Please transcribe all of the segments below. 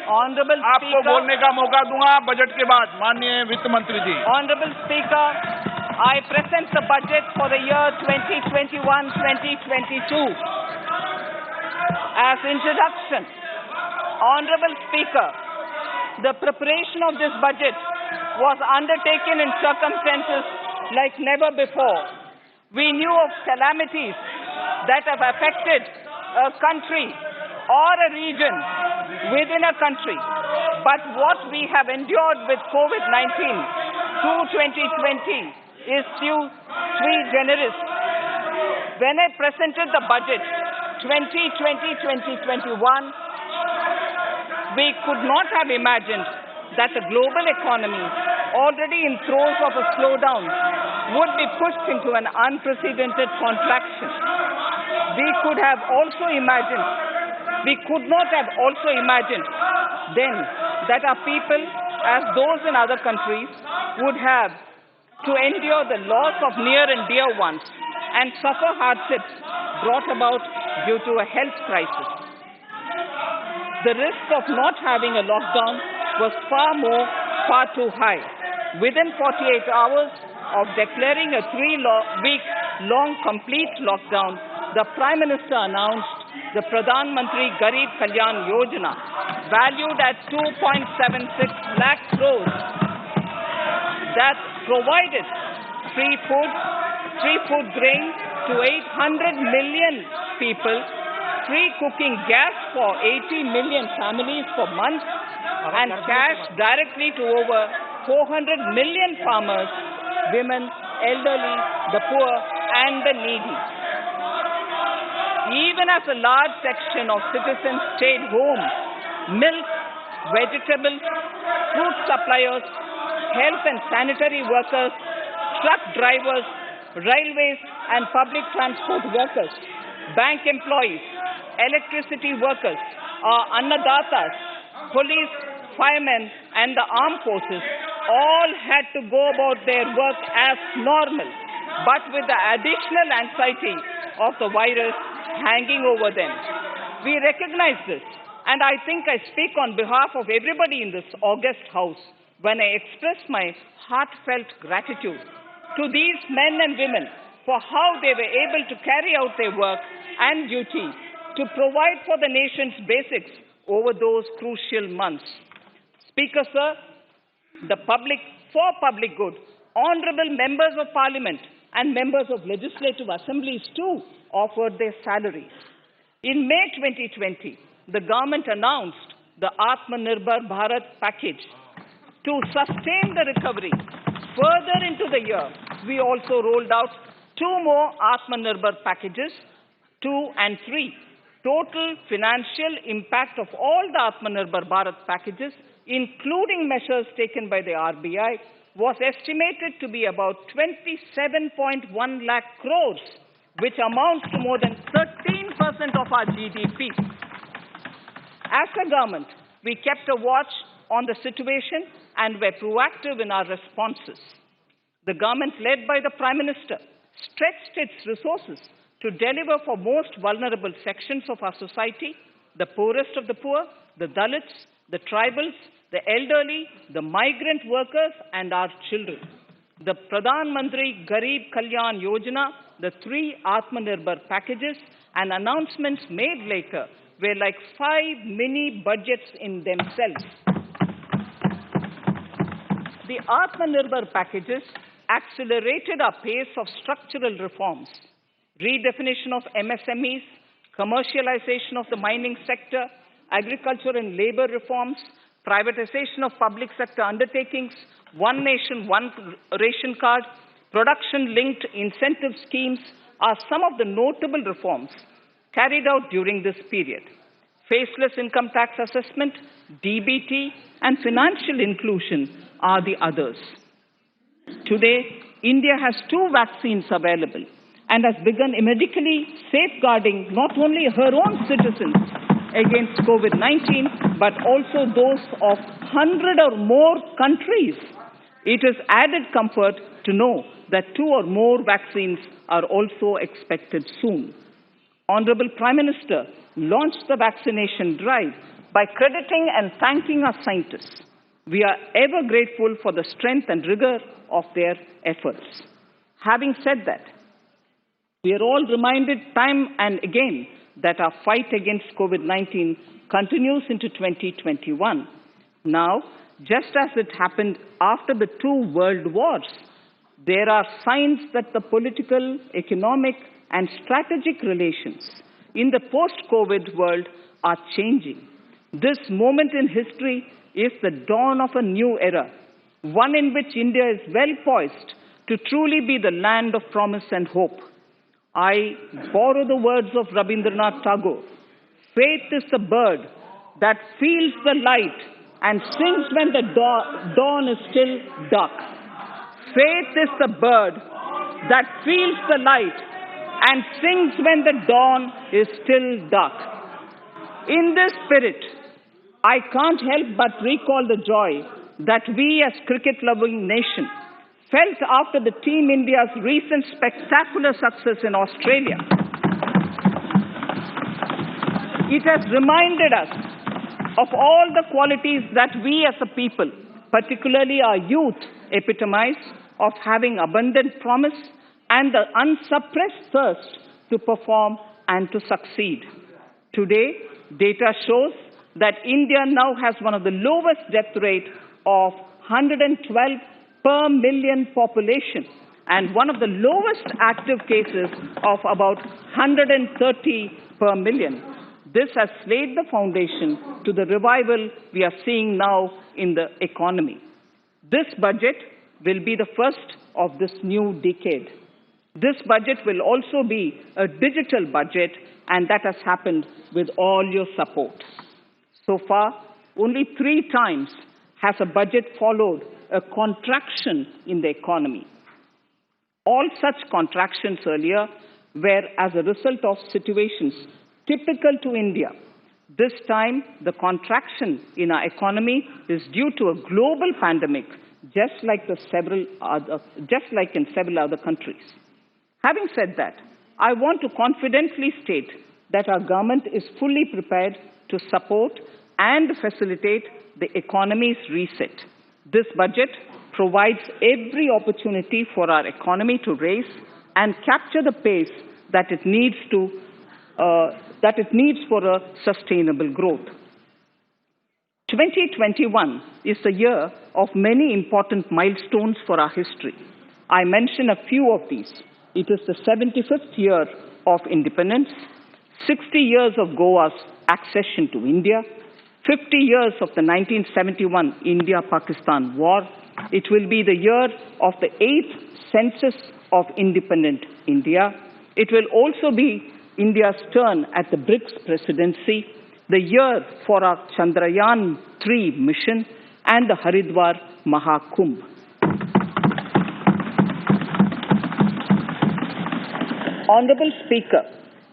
Honorable आपको Speaker, बोलने का मौका दूंगा बजट के बाद, माननीय वित्त मंत्री जी। Honorable Speaker, I present the budget for the year 2021-2022. As introduction, Honorable Speaker, the preparation of this budget was undertaken in circumstances like never before. We knew of calamities that have affected a country or a region within a country. But what we have endured with COVID-19 through 2020 is sui generis. When I presented the budget 2020-2021, we could not have imagined that the global economy, already in throes of a slowdown, would be pushed into an unprecedented contraction. We could not have also imagined then that our people, as those in other countries, would have to endure the loss of near and dear ones and suffer hardships brought about due to a health crisis. The risk of not having a lockdown was far too high. Within 48 hours of declaring a 3-week-long complete lockdown, the Prime Minister announced the Pradhan Mantri Garib Kalyan Yojana, valued at 2.76 lakh crores, that provided free food grain to 800 million people, free cooking gas for 80 million families for months, and cash directly to over 400 million farmers, women, elderly, the poor, and the needy. Even as a large section of citizens stayed home, milk, vegetables, fruit suppliers, health and sanitary workers, truck drivers, railways and public transport workers, bank employees, electricity workers, annadatas, police, firemen and the armed forces all had to go about their work as normal, but with the additional anxiety of the virus hanging over them. We recognize this, and I think I speak on behalf of everybody in this august house when I express my heartfelt gratitude to these men and women for how they were able to carry out their work and duty to provide for the nation's basics over those crucial months. Speaker, sir, for public good, honorable members of parliament and members of legislative assemblies too offered their salaries. In May 2020, the government announced the Atmanirbhar Bharat package. To sustain the recovery further into the year, we also rolled out 2 more Atmanirbhar packages, 2 and 3. Total financial impact of all the Atmanirbhar Bharat packages, including measures taken by the RBI, was estimated to be about 27.1 lakh crores, which amounts to more than 13% of our GDP. As a government, we kept a watch on the situation and were proactive in our responses. The government, led by the Prime Minister, stretched its resources to deliver for most vulnerable sections of our society, the poorest of the poor, the Dalits, the tribals, the elderly, the migrant workers, and our children. The Pradhan Mantri Garib Kalyan Yojana, the 3 Atmanirbhar packages, and announcements made later were like 5 mini budgets in themselves. The Atmanirbhar packages accelerated our pace of structural reforms, redefinition of MSMEs, commercialization of the mining sector, agriculture and labor reforms, privatization of public sector undertakings, one nation, one ration card, production-linked incentive schemes are some of the notable reforms carried out during this period. Faceless income tax assessment, DBT, and financial inclusion are the others. Today, India has 2 vaccines available and has begun medically safeguarding not only her own citizens against COVID-19, but also those of 100 or more countries. It is added comfort to know that 2 or more vaccines are also expected soon. Honorable Prime Minister launched the vaccination drive By crediting and thanking our scientists, we are ever grateful for the strength and rigor of their efforts. Having said that, we are all reminded time and again that our fight against COVID-19 continues into 2021. Now, just as it happened after the two world wars, there are signs that the political, economic, and strategic relations in the post-COVID world are changing. This moment in history is the dawn of a new era, one in which India is well poised to truly be the land of promise and hope. I borrow the words of Rabindranath Tagore. Faith is the bird that feels the light and sings when the dawn is still dark. Faith is the bird that feels the light and sings when the dawn is still dark. In this spirit, I can't help but recall the joy that we as cricket-loving nation felt after the Team India's recent spectacular success in Australia. It has reminded us of all the qualities that we as a people, particularly our youth, epitomize of having abundant promise and the unsuppressed thirst to perform and to succeed. Today, data shows that India now has one of the lowest death rate of 112 per million population and one of the lowest active cases of about 130 per million. This has laid the foundation to the revival we are seeing now in the economy. This budget will be the first of this new decade. This budget will also be a digital budget, and that has happened with all your support. So far, only 3 times has a budget followed a contraction in the economy. All such contractions earlier were as a result of situations typical to India. This time, the contraction in our economy is due to a global pandemic, just like in several other countries. Having said that, I want to confidently state that our government is fully prepared to support and facilitate the economy's reset. This budget provides every opportunity for our economy to raise and capture the pace that it needs for a sustainable growth. 2021 is the year of many important milestones for our history. I mention a few of these. It is the 75th year of independence, 60 years of Goa's accession to India, 50 years of the 1971 India-Pakistan War. It will be the year of the 8th census of independent India. It will also be India's turn at the BRICS presidency, the year for our Chandrayaan-3 mission, and the Haridwar Mahakumbh. Honorable Speaker,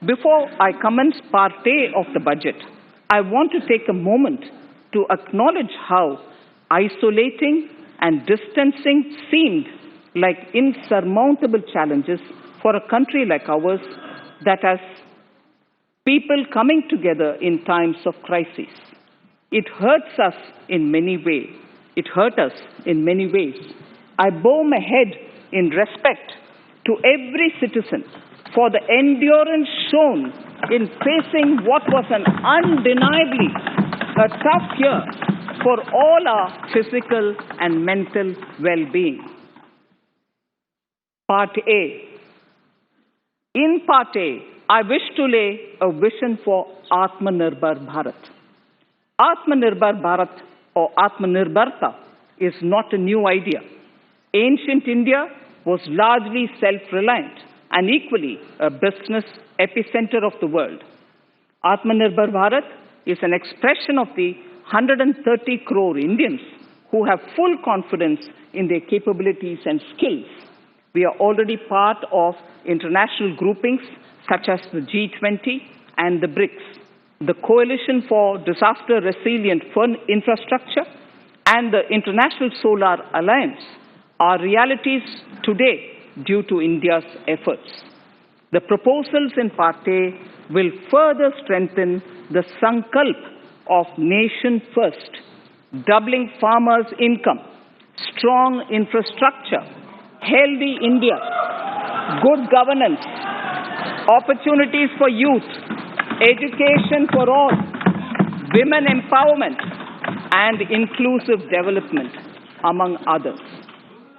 before I commence Part A of the budget, I want to take a moment to acknowledge how isolating and distancing seemed like insurmountable challenges for a country like ours that has people coming together in times of crisis. It hurts us in many ways. I bow my head in respect to every citizen for the endurance shown in facing what was an undeniably a tough year for all our physical and mental well-being. Part A. In Part A, I wish to lay a vision for Atmanirbhar Bharat. Atmanirbhar Bharat or Atmanirbharta is not a new idea. Ancient India was largely self-reliant and equally a business epicenter of the world. Atmanirbhar Bharat is an expression of the 130 crore Indians who have full confidence in their capabilities and skills. We are already part of international groupings such as the G20 and the BRICS, the Coalition for Disaster Resilient Infrastructure, and the International Solar Alliance are realities today due to India's efforts. The proposals in Part A will further strengthen the sankalp of Nation First, doubling farmers' income, strong infrastructure, healthy India, good governance, opportunities for youth, education for all, women empowerment, and inclusive development, among others.